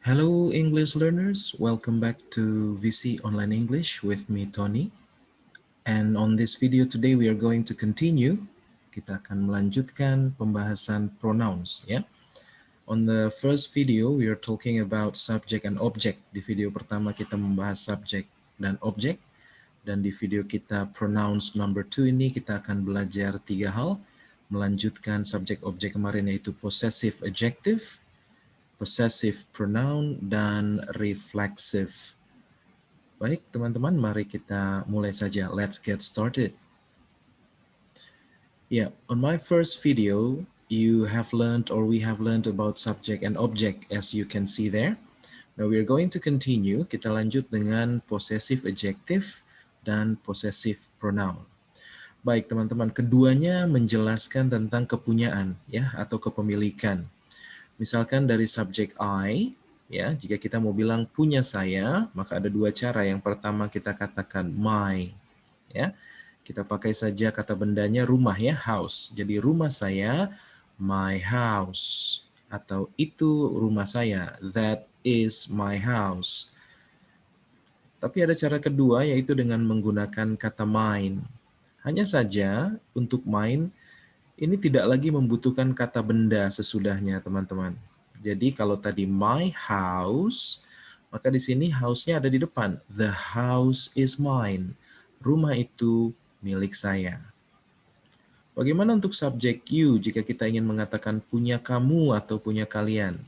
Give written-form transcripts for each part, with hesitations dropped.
Hello English learners, welcome back to VC Online English with me Tony. And on this video today we are going to continue. Kita akan melanjutkan pembahasan pronouns ya. On the first video we are talking about subject and object. Di video pertama kita membahas subject dan object. Dan di video kita pronouns number 2 ini kita akan belajar 3 hal. Melanjutkan subject object kemarin yaitu possessive adjective, possessive pronoun, dan reflexive. Baik teman-teman, mari kita mulai saja. Let's get started. Yeah, on my first video, you have learned or we have learned about subject and object as you can see there. Now we are going to continue, kita lanjut dengan possessive adjective dan possessive pronoun. Baik teman-teman, keduanya menjelaskan tentang kepunyaan ya atau kepemilikan. Misalkan dari subjek I, ya, jika kita mau bilang punya saya, maka ada dua cara. Yang pertama kita katakan my, ya. Kita pakai saja kata bendanya rumah ya, house. Jadi rumah saya, my house. Atau itu rumah saya, that is my house. Tapi ada cara kedua yaitu dengan menggunakan kata mine. Hanya saja untuk mine, ini tidak lagi membutuhkan kata benda sesudahnya, teman-teman. Jadi kalau tadi my house, maka di sini house-nya ada di depan. The house is mine. Rumah itu milik saya. Bagaimana untuk subjek you jika kita ingin mengatakan punya kamu atau punya kalian?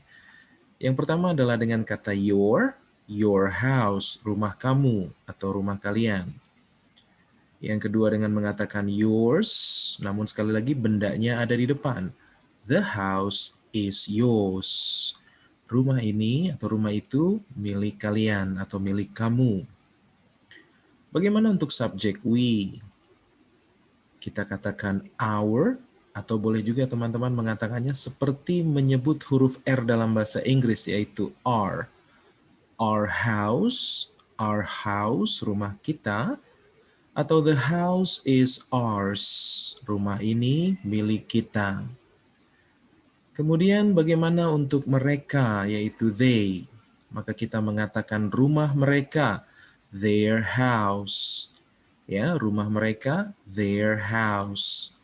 Yang pertama adalah dengan kata your house, rumah kamu atau rumah kalian. Yang kedua dengan mengatakan yours, namun sekali lagi bendanya ada di depan. The house is yours. Rumah ini atau rumah itu milik kalian atau milik kamu. Bagaimana untuk subjek we? Kita katakan our, atau boleh juga teman-teman mengatakannya seperti menyebut huruf R dalam bahasa Inggris, yaitu R. Our house, rumah kita. Atau the house is ours, rumah ini milik kita. Kemudian bagaimana untuk mereka, yaitu they? Maka kita mengatakan rumah mereka, their house. Ya, rumah mereka, their house.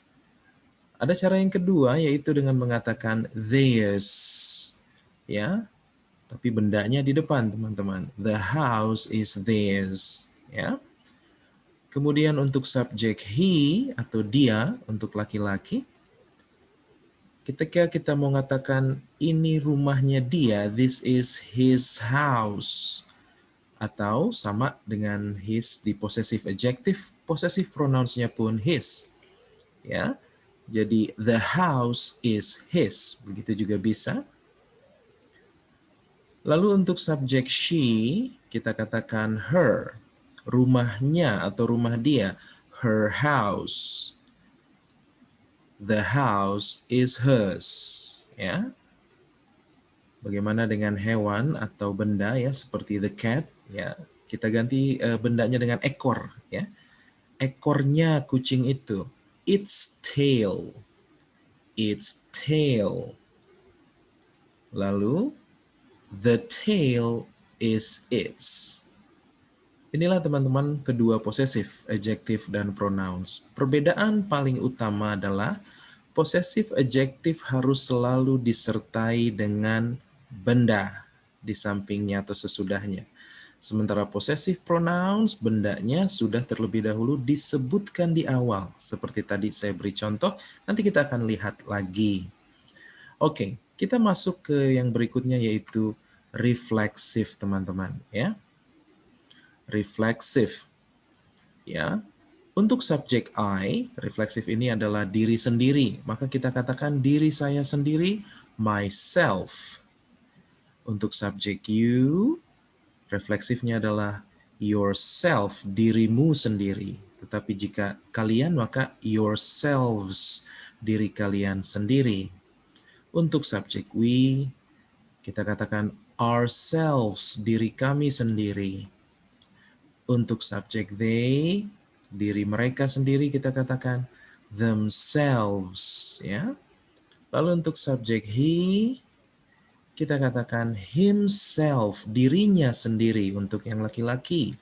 Ada cara yang kedua, yaitu dengan mengatakan theirs. Ya, tapi bendanya di depan, teman-teman. The house is theirs. Ya. Kemudian untuk subjek he atau dia untuk laki-laki, ketika kita mau mengatakan ini rumahnya dia, this is his house. Atau sama dengan his di possessive adjective, possessive pronouns-nya pun his. Ya. Jadi the house is his, begitu juga bisa. Lalu untuk subjek she, kita katakan her. Rumahnya atau rumah dia, her house. The house is hers. Ya. Bagaimana dengan hewan atau benda ya seperti the cat ya. Kita ganti bendanya dengan ekor ya. Ekornya kucing itu, its tail. Its tail. Lalu the tail is its. Inilah teman-teman kedua possessive, adjective, dan pronouns. Perbedaan paling utama adalah possessive adjective harus selalu disertai dengan benda di sampingnya atau sesudahnya. Sementara possessive pronouns, bendanya sudah terlebih dahulu disebutkan di awal. Seperti tadi saya beri contoh, nanti kita akan lihat lagi. Oke, kita masuk ke yang berikutnya yaitu reflexive, teman-teman. Ya. Reflexive. Ya. Untuk subjek I, refleksif ini adalah diri sendiri. Maka kita katakan diri saya sendiri, myself. Untuk subjek you, refleksifnya adalah yourself, dirimu sendiri. Tetapi jika kalian, maka yourselves, diri kalian sendiri. Untuk subjek we, kita katakan ourselves, diri kami sendiri. Untuk subjek they, diri mereka sendiri kita katakan themselves ya. Lalu untuk subjek he, kita katakan himself, dirinya sendiri untuk yang laki-laki.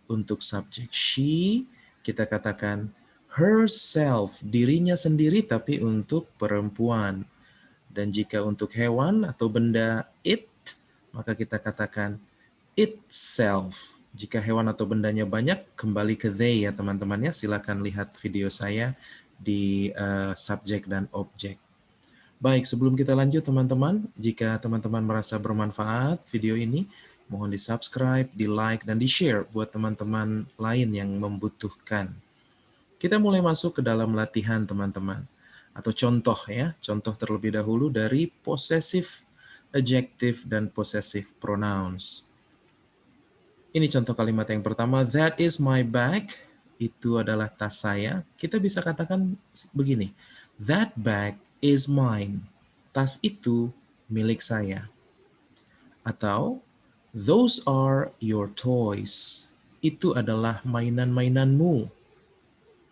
Untuk subjek she, kita katakan herself, dirinya sendiri tapi untuk perempuan. Dan jika untuk hewan atau benda it, maka kita katakan itself. Jika hewan atau bendanya banyak, kembali ke they ya teman-teman ya. Silakan lihat video saya di subjek dan objek. Baik, sebelum kita lanjut teman-teman, jika teman-teman merasa bermanfaat video ini, mohon di-subscribe, di-like, dan di-share buat teman-teman lain yang membutuhkan. Kita mulai masuk ke dalam latihan teman-teman. Atau contoh ya, contoh terlebih dahulu dari possessive adjective dan possessive pronouns. Ini contoh kalimat yang pertama, that is my bag, itu adalah tas saya. Kita bisa katakan begini, that bag is mine. Tas itu milik saya. Atau, those are your toys. Itu adalah mainan-mainanmu.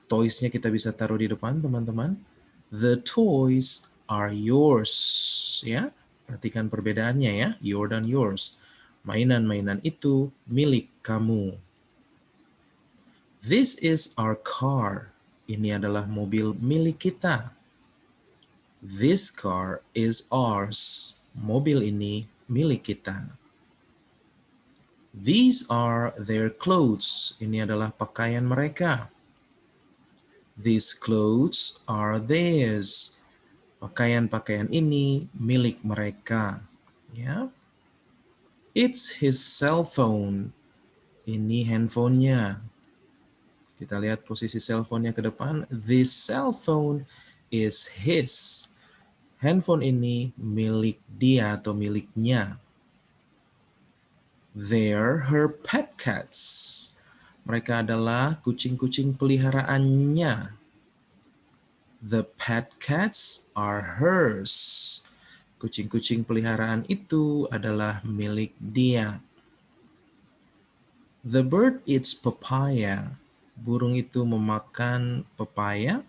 Toys-nya kita bisa taruh di depan, teman-teman. The toys are yours. Ya, perhatikan perbedaannya ya, your dan yours. Mainan-mainan itu milik kamu. This is our car. Ini adalah mobil milik kita. This car is ours. Mobil ini milik kita. These are their clothes. Ini adalah pakaian mereka. These clothes are theirs. Pakaian-pakaian ini milik mereka. Ya. It's his cell phone. Ini handphonenya. Kita lihat posisi cell phone-nya ke depan. This cell phone is his. Handphone ini milik dia atau miliknya. They're her pet cats. Mereka adalah kucing-kucing peliharaannya. The pet cats are hers. Kucing-kucing peliharaan itu adalah milik dia. The bird eats papaya. Burung itu memakan pepaya.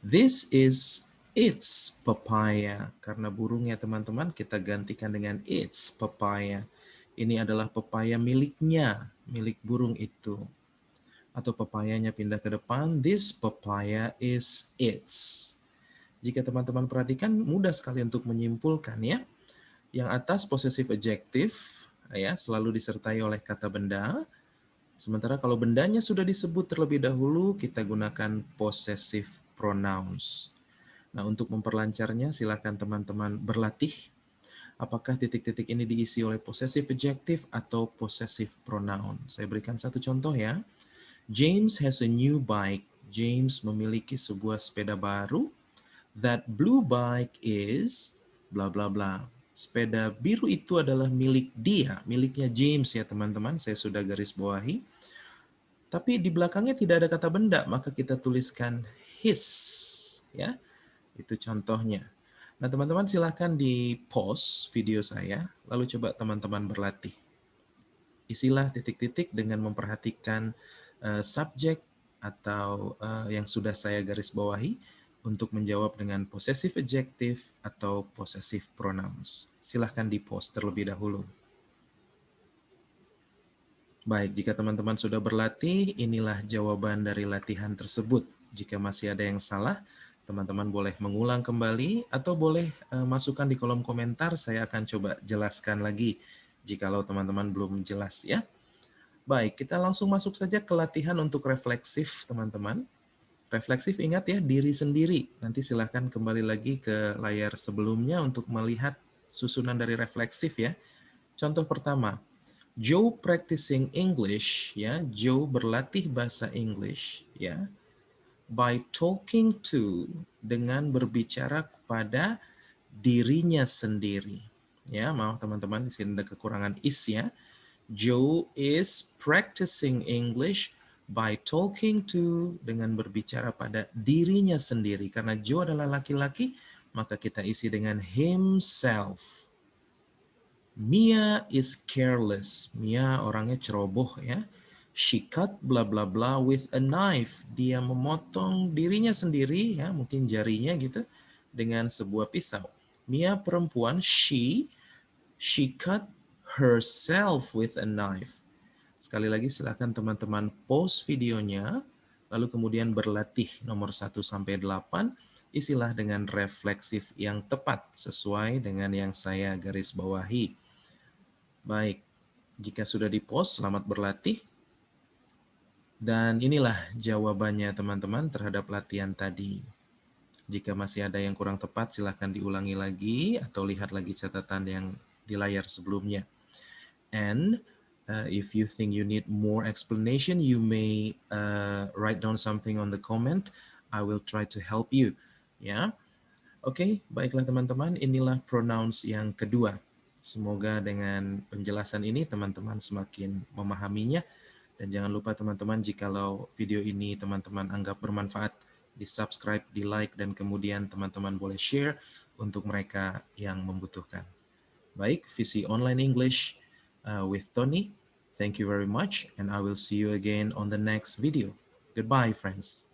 This is its papaya. Karena burungnya teman-teman kita gantikan dengan its papaya. Ini adalah pepaya miliknya, milik burung itu. Atau pepayanya pindah ke depan, this papaya is its. Jika teman-teman perhatikan mudah sekali untuk menyimpulkan ya. Yang atas possessive adjective ya selalu disertai oleh kata benda. Sementara kalau bendanya sudah disebut terlebih dahulu, kita gunakan possessive pronouns. Nah, untuk memperlancarnya, silakan teman-teman berlatih. Apakah titik-titik ini diisi oleh possessive adjective atau possessive pronoun? Saya berikan satu contoh ya. James has a new bike. James memiliki sebuah sepeda baru. That blue bike is bla bla bla. Sepeda biru itu adalah milik dia, miliknya James ya teman-teman. Saya sudah garis bawahi. Tapi di belakangnya tidak ada kata benda, maka kita tuliskan his. Ya, itu contohnya. Nah teman-teman silahkan di pause video saya, lalu coba teman-teman berlatih. Isilah titik-titik dengan memperhatikan subjek atau yang sudah saya garis bawahi untuk menjawab dengan possessive adjective atau possessive pronouns. Silahkan di pause terlebih dahulu. Baik, jika teman-teman sudah berlatih, inilah jawaban dari latihan tersebut. Jika masih ada yang salah, teman-teman boleh mengulang kembali atau boleh masukkan di kolom komentar, saya akan coba jelaskan lagi jikalau teman-teman belum jelas ya. Baik, kita langsung masuk saja ke latihan untuk refleksif teman-teman. Refleksif ingat ya, diri sendiri. Nanti silahkan kembali lagi ke layar sebelumnya untuk melihat susunan dari refleksif ya. Contoh pertama, Joe practicing English ya, Joe berlatih bahasa English ya. By talking to, dengan berbicara kepada dirinya sendiri. Ya, maaf teman-teman, di sini ada kekurangan is ya. Joe is practicing English by talking to, dengan berbicara pada dirinya sendiri. Karena Joe adalah laki-laki, maka kita isi dengan himself. Mia is careless. Mia orangnya ceroboh ya. She cut bla bla bla with a knife. Dia memotong dirinya sendiri ya, mungkin jarinya gitu dengan sebuah pisau. Mia perempuan, she cut herself with a knife. Sekali lagi silakan teman-teman pause videonya, lalu kemudian berlatih nomor 1 sampai 8, isilah dengan refleksif yang tepat sesuai dengan yang saya garis bawahi. Baik, jika sudah di-pause, selamat berlatih. Dan inilah jawabannya teman-teman terhadap latihan tadi. Jika masih ada yang kurang tepat, silahkan diulangi lagi atau lihat lagi catatan yang di layar sebelumnya. And if you think you need more explanation, you may write down something on the comment. I will try to help you. Ya, oke, baiklah teman-teman. Inilah pronouns yang kedua. Semoga dengan penjelasan ini teman-teman semakin memahaminya. Dan jangan lupa teman-teman, jikalau video ini teman-teman anggap bermanfaat, di-subscribe, di-like, dan kemudian teman-teman boleh share untuk mereka yang membutuhkan. Baik, Visi Online English with Tony. Thank you very much, and I will see you again on the next video. Goodbye, friends.